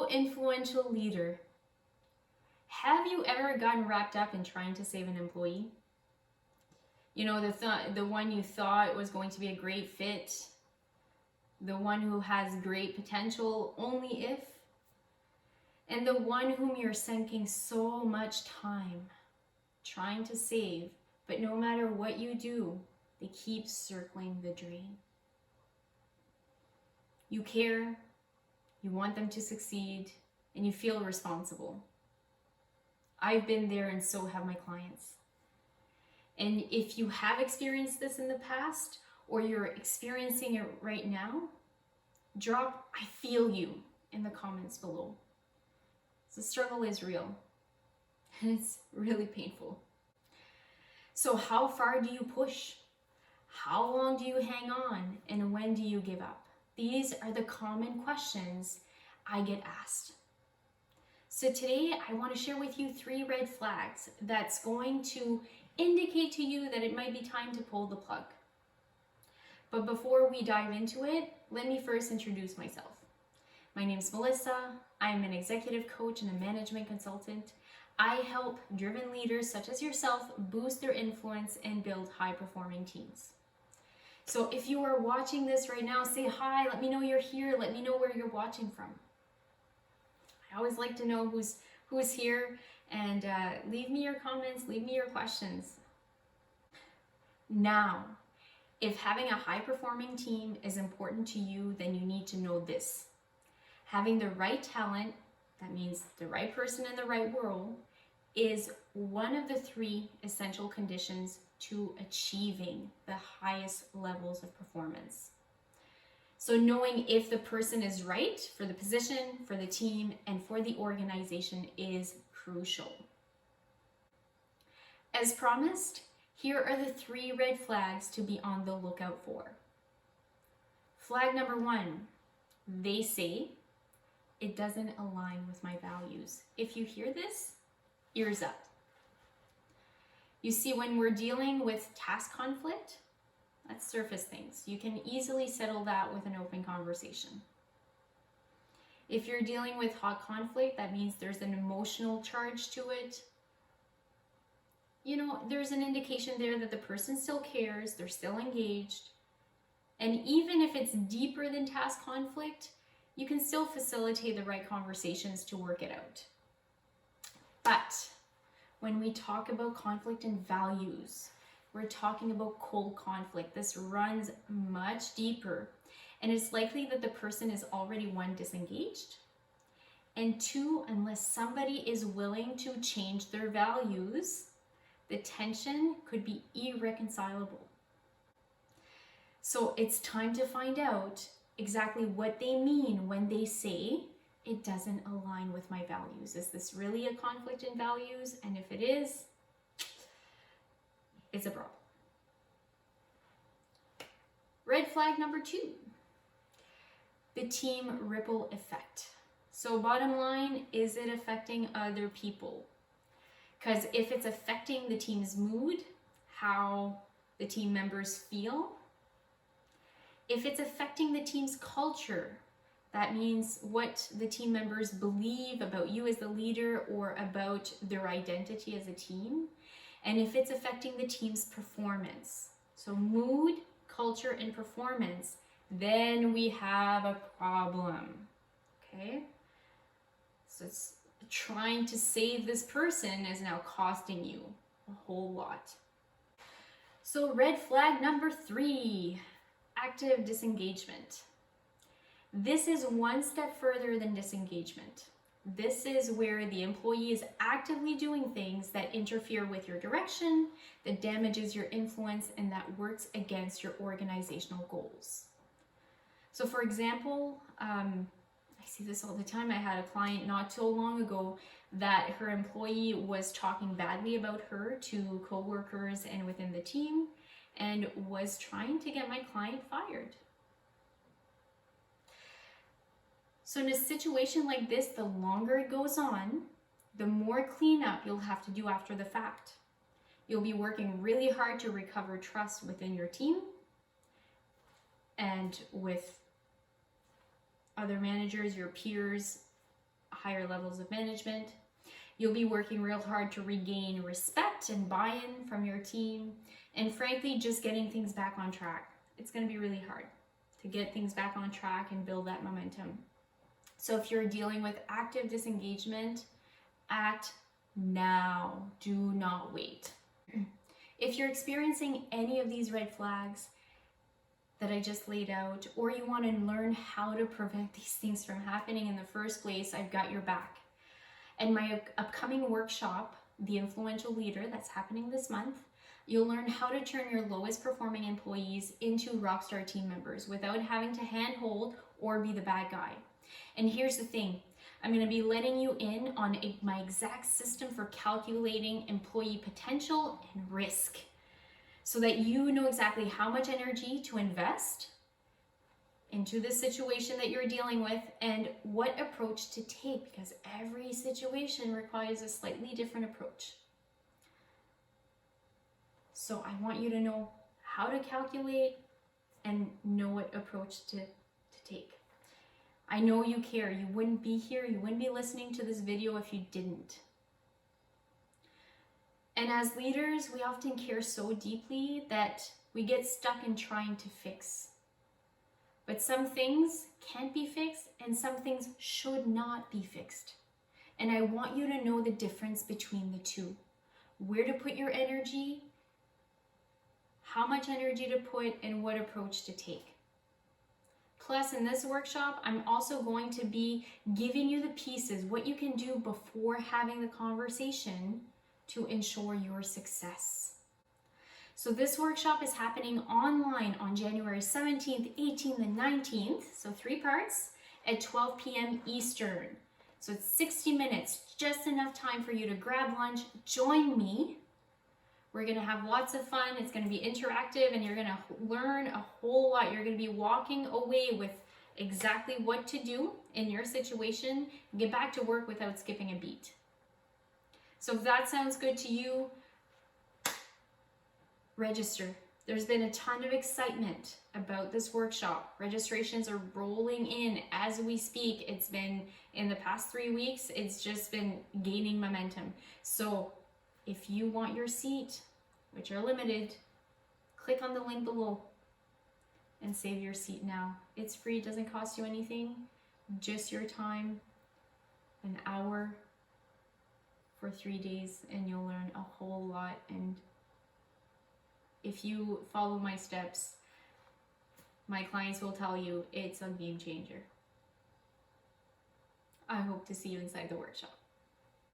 Fellow influential leader, have you ever gotten wrapped up in trying to save an employee? You know, the one you thought was going to be a great fit, the one who has great potential only if, and the one whom you're sinking so much time trying to save, but no matter what you do, they keep circling the drain. You care, you want them to succeed, and you feel responsible. I've been there, and so have my clients. And if you have experienced this in the past, or you're experiencing it right now, drop "I feel you" in the comments below. The struggle is real, and it's really painful. So how far do you push? How long do you hang on? And when do you give up? These are the common questions I get asked. So today I want to share with you 3 red flags that's going to indicate to you that it might be time to pull the plug. But before we dive into it, let me first introduce myself. My name is Melissa. I am an executive coach and a management consultant. I help driven leaders such as yourself boost their influence and build high-performing teams. So if you are watching this right now, say hi, let me know you're here, let me know where you're watching from. I always like to know who's here, and leave me your comments, leave me your questions. Now, if having a high-performing team is important to you, then you need to know this. Having the right talent, that means the right person in the right role, is one of the 3 essential conditions to achieving the highest levels of performance. So knowing if the person is right for the position, for the team, and for the organization is crucial. As promised, here are the 3 red flags to be on the lookout for. Flag number 1, they say, "It doesn't align with my values." If you hear this, ears up. You see, when we're dealing with task conflict, that's surface things. You can easily settle that with an open conversation. If you're dealing with hot conflict, that means there's an emotional charge to it. You know, there's an indication there that the person still cares, they're still engaged. And even if it's deeper than task conflict, you can still facilitate the right conversations to work it out. But when we talk about conflict and values, we're talking about cold conflict. This runs much deeper, and it's likely that the person is already 1, disengaged, and 2, unless somebody is willing to change their values, the tension could be irreconcilable. So it's time to find out exactly what they mean when they say, "It doesn't align with my values." Is this really a conflict in values? And if it is, it's a problem. Red flag number 2, the team ripple effect. So bottom line, is it affecting other people? Because if it's affecting the team's mood, how the team members feel, if it's affecting the team's culture, that means what the team members believe about you as the leader or about their identity as a team, and if it's affecting the team's performance, so mood, culture, and performance, then we have a problem, okay? So it's trying to save this person is now costing you a whole lot. So red flag number 3, active disengagement. This is 1 step further than disengagement. This is where the employee is actively doing things that interfere with your direction, that damages your influence, and that works against your organizational goals. So for example, I see this all the time. I had a client not so long ago that her employee was talking badly about her to coworkers and within the team, and was trying to get my client fired. So in a situation like this, the longer it goes on, the more cleanup you'll have to do after the fact. You'll be working really hard to recover trust within your team and with other managers, your peers, higher levels of management. You'll be working real hard to regain respect and buy-in from your team, and frankly, just getting things back on track. It's going to be really hard to get things back on track and build that momentum. So if you're dealing with active disengagement, act now. Do not wait. If you're experiencing any of these red flags that I just laid out, or you want to learn how to prevent these things from happening in the first place, I've got your back. And my upcoming workshop, The Influential Leader, that's happening this month, you'll learn how to turn your lowest performing employees into rockstar team members without having to handhold or be the bad guy. And here's the thing, I'm going to be letting you in on my exact system for calculating employee potential and risk, so that you know exactly how much energy to invest into the situation that you're dealing with and what approach to take, because every situation requires a slightly different approach. So I want you to know how to calculate and know what approach to take. I know you care. You wouldn't be here, you wouldn't be listening to this video if you didn't. And as leaders, we often care so deeply that we get stuck in trying to fix. But some things can't be fixed and some things should not be fixed. And I want you to know the difference between the two. Where to put your energy, how much energy to put, and what approach to take. Plus, in this workshop, I'm also going to be giving you the pieces, what you can do before having the conversation to ensure your success. So this workshop is happening online on January 17th, 18th, and 19th, so 3 parts, at 12 p.m. Eastern. So it's 60 minutes, just enough time for you to grab lunch, join me. We're going to have lots of fun. It's going to be interactive and you're going to learn a whole lot. You're going to be walking away with exactly what to do in your situation and get back to work without skipping a beat. So if that sounds good to you, register. There's been a ton of excitement about this workshop. Registrations are rolling in as we speak. It's been, in the past 3 weeks, it's just been gaining momentum. So if you want your seat, which are limited, click on the link below and save your seat now. It's free, it doesn't cost you anything, just your time, an hour for 3 days, and you'll learn a whole lot. And if you follow my steps, my clients will tell you it's a game changer. I hope to see you inside the workshop.